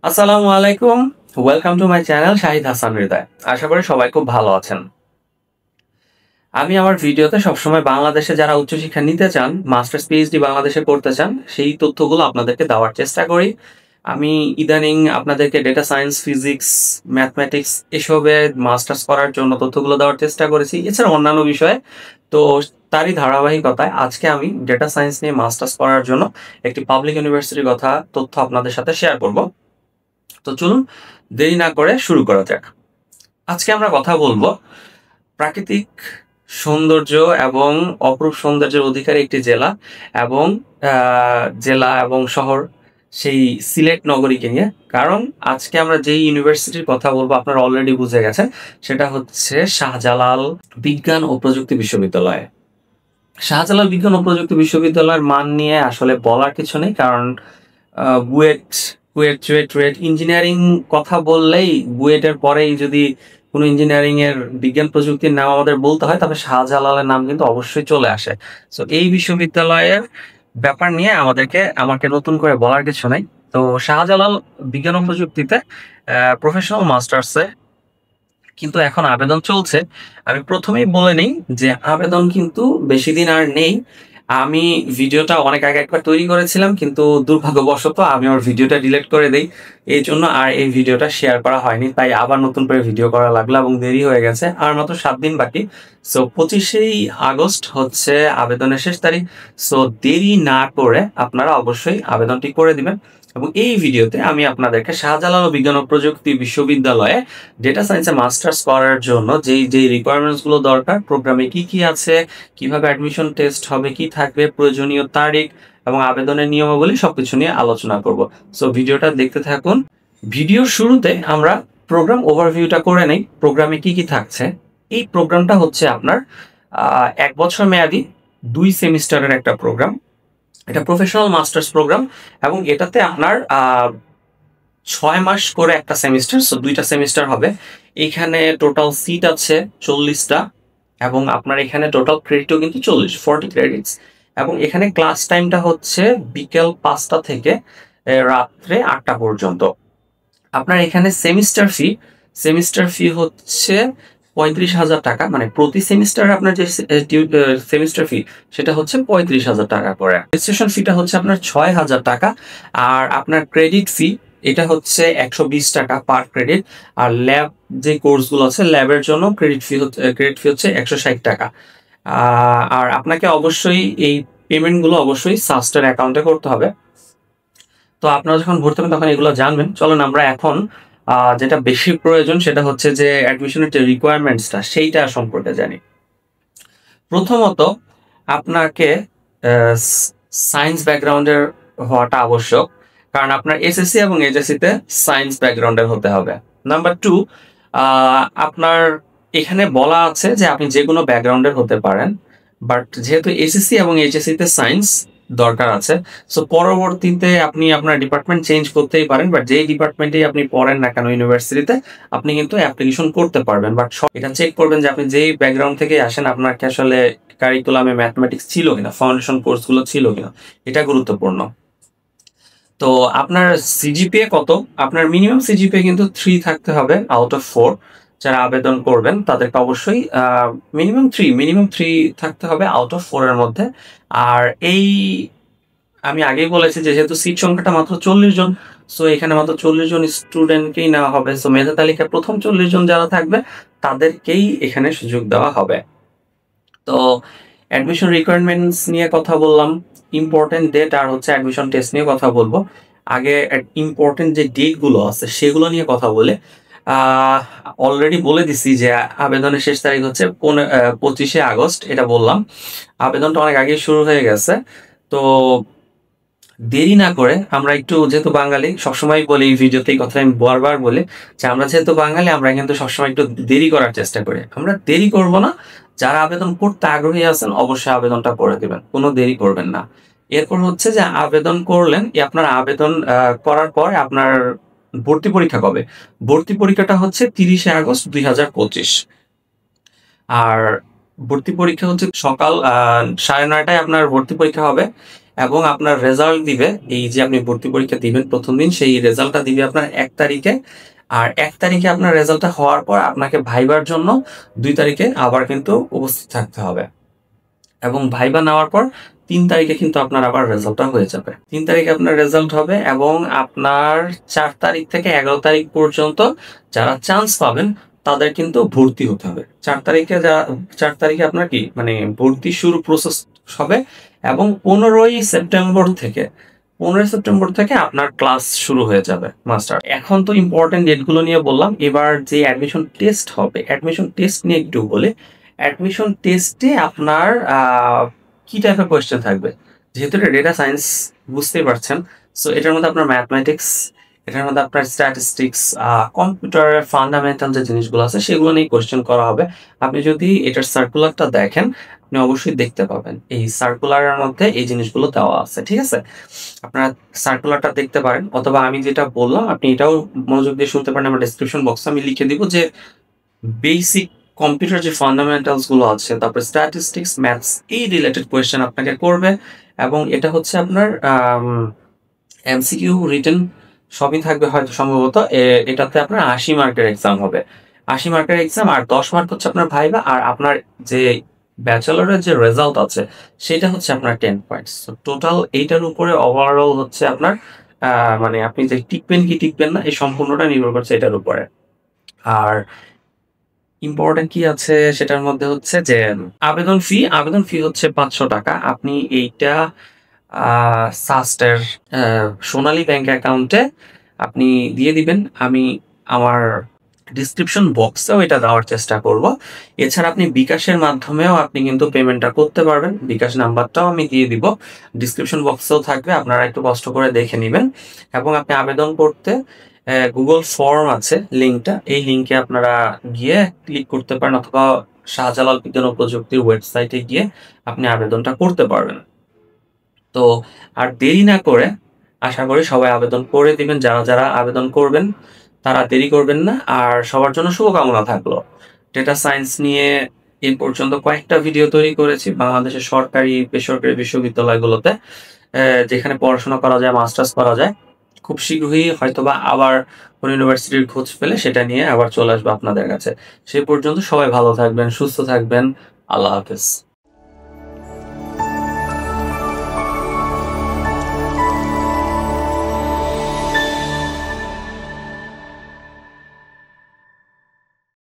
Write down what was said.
আসসালামু আলাইকুম, welcome to my channel Shahid Hasan Hridoy. আশা করি সবাই খুব ভালো আছেন। আমি আমার ভিডিওতে সবসময় বাংলাদেশে যারা উচ্চশিক্ষা নিতে চান, মাস্টার্স পিএইচডি বাংলাদেশে করতে চান, সেই তথ্যগুলো আপনাদেরকে দেওয়ার চেষ্টা করি। আমি ইদানিং আপনাদেরকে ডেটা সায়েন্স, ফিজিক্স, ম্যাথমেটিক্স এসবে মাস্টার্স করার জন্য তথ্যগুলো দেওয়ার চেষ্টা করেছি, এছাড়া অন্যান্য বিষয়ে। তো তারই ধারাবাহিকতায় আজকে আমি ডেটা সায়েন্স নিয়ে মাস্টার্স করার জন্য একটি পাবলিক ইউনিভার্সিটির তথ্য আপনাদের সাথে শেয়ার করব। তো চলুন দেরি না করে শুরু করা যাক। আজকে আমরা কথা বলবো প্রাকৃতিক সৌন্দর্য এবং অপরূপ সৌন্দর্যের অধিকারী একটি জেলা এবং শহর, সেই সিলেট নগরীকে নিয়ে। কারণ আজকে আমরা যেই ইউনিভার্সিটির কথা বলবো আপনারা অলরেডি বুঝে গেছেন, সেটা হচ্ছে শাহজালাল বিজ্ঞান ও প্রযুক্তি বিশ্ববিদ্যালয়। শাহজালাল বিজ্ঞান ও প্রযুক্তি বিশ্ববিদ্যালয়ের মান নিয়ে আসলে বলার কিছু নেই, কারণ বুয়েট ইঞ্জিনিয়ারিং কথা বললেই বুয়েটের পরেই যদি কোনো ইঞ্জিনিয়ারিং এর বিজ্ঞান প্রযুক্তির নাম আমাদের বলতে হয়, তবে শাহজালালের নাম কিন্তু অবশ্যই চলে আসে। তো এই বিশ্ববিদ্যালয়ের ব্যাপার নিয়ে আমাকে নতুন করে বলার কিছু নাই। তো শাহজালাল বিজ্ঞান ও প্রযুক্তিতে প্রফেশনাল মাস্টার্সে কিন্তু এখন আবেদন চলছে। আমি প্রথমেই বলে নিই যে আবেদন কিন্তু বেশি দিন আর নেই। আমি ভিডিওটা অনেক আগে একবার তৈরি করেছিলাম, কিন্তু দুর্ভাগ্যবশত আমি আমার ভিডিওটা ডিলিট করে দেই, এই জন্য আর এই ভিডিওটা শেয়ার করা হয়নি। তাই আবার নতুন করে ভিডিও করা লাগলো এবং দেরি হয়ে গেছে। আর মাত্র 7 দিন বাকি। সো 25 আগস্ট হচ্ছে আবেদনের শেষ তারিখ। সো দেরি না করে আপনারা অবশ্যই আবেদনটি করে দিবেন। এবং এই ভিডিওতে আমি আপনাদেরকে শাহজালাল বিজ্ঞান ও প্রযুক্তি বিশ্ববিদ্যালয়ে ডেটা সায়েন্সে মাস্টার্স করার জন্য যেই রিকোয়ারমেন্টস গুলো দরকার, প্রোগ্রামে কি কি আছে, কিভাবে অ্যাডমিশন টেস্ট হবে, কি থাকবে, প্রয়োজনীয় তারিখ এবং আবেদনের নিয়মাবলী সবকিছু নিয়ে আলোচনা করব। সো ভিডিওটা দেখতে থাকুন। ভিডিওর শুরুতে আমরা প্রোগ্রাম ওভারভিউটা করে নেই। প্রোগ্রামে কি কি থাকছে। এই প্রোগ্রামটা হচ্ছে আপনার 1 বছর মেয়াদি 2 সেমিস্টারের একটা প্রোগ্রাম। এটা প্রফেশনাল মাস্টার্স প্রোগ্রাম এবং এটাতে আপনার 6 মাস করে একটা সেমিস্টার, সো 2টা সেমিস্টার হবে। এখানে টোটাল সিট আছে 40টা এবং আপনার এখানে টোটাল ক্রেডিটও কিন্তু 40 ক্রেডিটস। এবং এখানে ক্লাস টাইমটা হচ্ছে বিকেল 5টা থেকে রাত্রে 8টা পর্যন্ত। আপনার এখানে সেমিস্টার ফি হচ্ছে 35,000 টাকা, মানে প্রতি সেমিস্টারে আপনার যে সেমিস্টার ফি সেটা হচ্ছে 35,000 টাকা করে। রেজিস্ট্রেশন ফিটা হচ্ছে আপনার 6,000 টাকা। আর আপনার ক্রেডিট ফি এটা হচ্ছে 120 টাকা পার ক্রেডিট। আর ল্যাব যে কোর্সগুলো আছে, ল্যাবের জন্য ক্রেডিট ফি হচ্ছে 160 টাকা। আর আপনাকে অবশ্যই এই পেমেন্টগুলো অবশ্যই সাস্টের অ্যাকাউন্টে করতে হবে। তো আপনারা যখন ভর্তি হবেন তখন এগুলো জানবেন। চলুন আমরা এখন যেটা বেশি প্রয়োজন সেটা হচ্ছে যে অ্যাডমিশনের যে রিকোয়ারমেন্টসটা সেইটা সম্পর্কে জানি। প্রথমত আপনাকে সায়েন্স ব্যাকগ্রাউন্ডের হওয়াটা আবশ্যক, কারণ আপনার এসএসসি এবং এইচএসসিতে সায়েন্স ব্যাকগ্রাউন্ডের হতে হবে। নাম্বার 2, আপনার এখানে বলা আছে যে আপনি যে কোনো ব্যাকগ্রাউন্ডের হতে পারেন, বাট যেহেতু এসএসসি এবং এইচএসসিতে সায়েন্স দরকার আছে, সো পরবর্তীতে আপনি আপনার ডিপার্টমেন্ট চেঞ্জ করতেই পারেন, বাট যেই ডিপার্টমেন্টেই আপনি পড়েন না কেন ইউনিভার্সিটিতে আপনি কিন্তু অ্যাপ্লিকেশন করতে পারবেন। বাট এটা চেক করবেন যে আপনি যেই ব্যাকগ্রাউন্ড থেকে আসেন আপনার কি আসলে কারিকুলামে ম্যাথমেটিক্স ছিল কিনা, ফাউন্ডেশন কোর্সগুলো ছিল কিনা, এটা গুরুত্বপূর্ণ। তো আপনার সিজিপিএ কত? আপনার মিনিমাম সিজিপিএ কিন্তু 3 থাকতে হবে আউট অফ 4। যারা আবেদন করবেন তাদেরকে অবশ্যই মিনিমাম 3 থাকতে হবে আউট অফ 4 এর মধ্যে। আর আমি আগেই বলেছি যে যেহেতু সিট সংখ্যাটা মাত্র 40 জন, সো এখানে মাত্র 40 জন স্টুডেন্টকেই নেওয়া হবে। সো মেধা তালিকায় প্রথম 40 জন যারা থাকবে তাদেরকেই এখানে সুযোগ দেওয়া হবে। তো অ্যাডমিশন রিকোয়ারমেন্টস নিয়ে কথা বললাম, ইম্পর্টেন্ট ডেট আর হচ্ছে অ্যাডমিশন টেস্ট নিয়ে কথা বলবো। আগে ইম্পর্টেন্ট যে ডেটগুলো আছে সেগুলো নিয়ে কথা বলে অলরেডি বলে দিছি যে আবেদনের শেষ তারিখ হচ্ছে 25 আগস্ট, এটা বললাম। আবেদনটা অনেক আগে শুরু হয়ে গেছে। তো দেরি না করে আমরা একটু, যেহেতু বাঙালি সবসময় বলি এই ভিডিওতে এই কথা আমি বারবার বলি যে আমরা যেহেতু বাঙালি আমরা কিন্তু সবসময় একটু দেরি করার চেষ্টা করি। আমরা দেরি করব না। যারা আবেদন করতে আগ্রহী আছেন অবশ্যই আবেদনটা করে দিবেন, কোনো দেরি করবেন না। এরপর হচ্ছে যে আবেদন করলেন, আপনার আবেদন করার পর আপনার ভর্তি পরীক্ষা কবে? ভর্তি পরীক্ষাটা হচ্ছে 30 আগস্ট 2025। আর ভর্তি পরীক্ষা হচ্ছে সকাল 9:30টায় আপনার ভর্তি পরীক্ষা হবে এবং আপনার রেজাল্ট দিবে, এই যে আপনি ভর্তি পরীক্ষা দিবেন প্রথম দিন, সেই রেজাল্টটা দিবে আপনার 1 তারিখে। আর 1 তারিখে আপনার রেজাল্টটা হওয়ার পর আপনাকে ভাইবার জন্য 2 তারিখে আবার কিন্তু উপস্থিত থাকতে হবে এবং ভাইবা নেওয়ার পর 3 তারিখে কিন্তু আপনার আবার রেজাল্টটা হয়ে যাবে। 3 তারিখে আপনার রেজাল্ট হবে এবং আপনার 4 তারিখ থেকে 11 তারিখ পর্যন্ত যারা চান্স পাবেন তাদের কিন্তু ভর্তি হতে হবে। 4 তারিখে আপনার কি মানে ভর্তি শুরু প্রসেস হবে এবং 15ই সেপ্টেম্বর থেকে আপনার ক্লাস শুরু হয়ে যাবে মাস্টার। এখন তো ইম্পর্টেন্ট ডেটগুলো নিয়ে বললাম, এবার যে অ্যাডমিশন টেস্ট হবে, অ্যাডমিশন টেস্ট নিয়ে একটু বলি। অ্যাডমিশন টেস্টে আপনার কি টাইপের কোয়েশ্চেন থাকবে, যেহেতু এটা ডেটা সায়েন্স বুঝতেই পারছেন, সো এটার মধ্যে আপনার ম্যাথমেটিক্স, এটার মধ্যে আপনার স্ট্যাটিস্টিক্স, কম্পিউটারের ফান্ডামেন্টাল যে জিনিসগুলো আছে সেগুলো নিয়ে কোয়েশ্চেন করা হবে। আপনি যদি এটার সার্কুলারটা দেখেন, আপনি অবশ্যই দেখতে পাবেন এই সার্কুলারের মধ্যে এই জিনিসগুলো দেওয়া আছে, ঠিক আছে? আপনারা সার্কুলারটা দেখতে পারেন, অথবা আমি যেটা বললাম আপনি এটাও মনোযোগ দিয়ে শুনতে পারেন। আমার ডেসক্রিপশন বক্সে আমি লিখে দিব যে বেসিক কম্পিউটার যে ফান্ডামেন্টালস গুলো আছে, তারপর স্ট্যাটিস্টিক্স, ম্যাথস, এই রিলেটেড কোয়েশ্চেন আপনাকে করবে এবং এটা হচ্ছে আপনার এমসিকিউ রিটেন সবই থাকবে হয়তো সম্ভবত। এটাতে আপনার 80 মার্কের এক্সাম হবে, 80 মার্কের এক্সাম, আর 10 মার্ক হচ্ছে আপনার ভাইবা, আর আপনার যে ব্যাচেলরের যে রেজাল্ট আছে সেটা হচ্ছে আপনার 10 পয়েন্টস। টোটাল এইটার উপরে ওভারঅল হচ্ছে আপনার মানে আপনি যে টিকবেন কি টিকবেন না এই সম্পূর্ণটা নির্ভর করছে এটার উপরে। আর ইম্পর্টেন্ট কি আছে সেটার মধ্যে হচ্ছে যে আবেদন ফি হচ্ছে 500 টাকা। আপনি এইটা সাস্টের সোনালী ব্যাংক অ্যাকাউন্টে আপনি দিয়ে দিবেন। আমি আমার ডিসক্রিপশন বক্সেও এটা দেওয়ার চেষ্টা করব। এছাড়া আপনি বিকাশের মাধ্যমেও আপনি কিন্তু পেমেন্টটা করতে পারবেন, বিকাশ নাম্বারটাও আমি দিয়ে দিব, ডিসক্রিপশন বক্সেও থাকবে, আপনারা একটু কষ্ট করে দেখে নেবেন। এবং আপনি আবেদন করতে গুগল ফর্ম আছে লিঙ্কটা, এই লিঙ্কে আপনারা গিয়ে ক্লিক করতে পারেন, অথবা শাহজালাল বিজ্ঞান ও প্রযুক্তির ওয়েবসাইটে গিয়ে আপনি আবেদনটা করতে পারবেন। তো আর দেরি না করে আশা করি সবাই আবেদন করে দিবেন। যারা যারা আবেদন করবেন তারা দেরি করবেন না, আর সবার জন্য শুভকামনা থাকলো। ডেটা সায়েন্স নিয়ে এই পর্যন্ত কয়েকটা ভিডিও তৈরি করেছি বাংলাদেশের সরকারি বেসরকারি বিশ্ববিদ্যালয়গুলোতে, যেখানে পড়াশোনা করা যায়, মাস্টার্স করা যায়। খুব শীঘ্রই হয়তোবা আবার কোন ইউনিভার্সিটির খোঁজ পেলে সেটা নিয়ে আবার চলে আসবো আপনাদের কাছে। সেই পর্যন্ত সবাই ভালো থাকবেন, সুস্থ থাকবেন। আল্লাহ হাফেজ।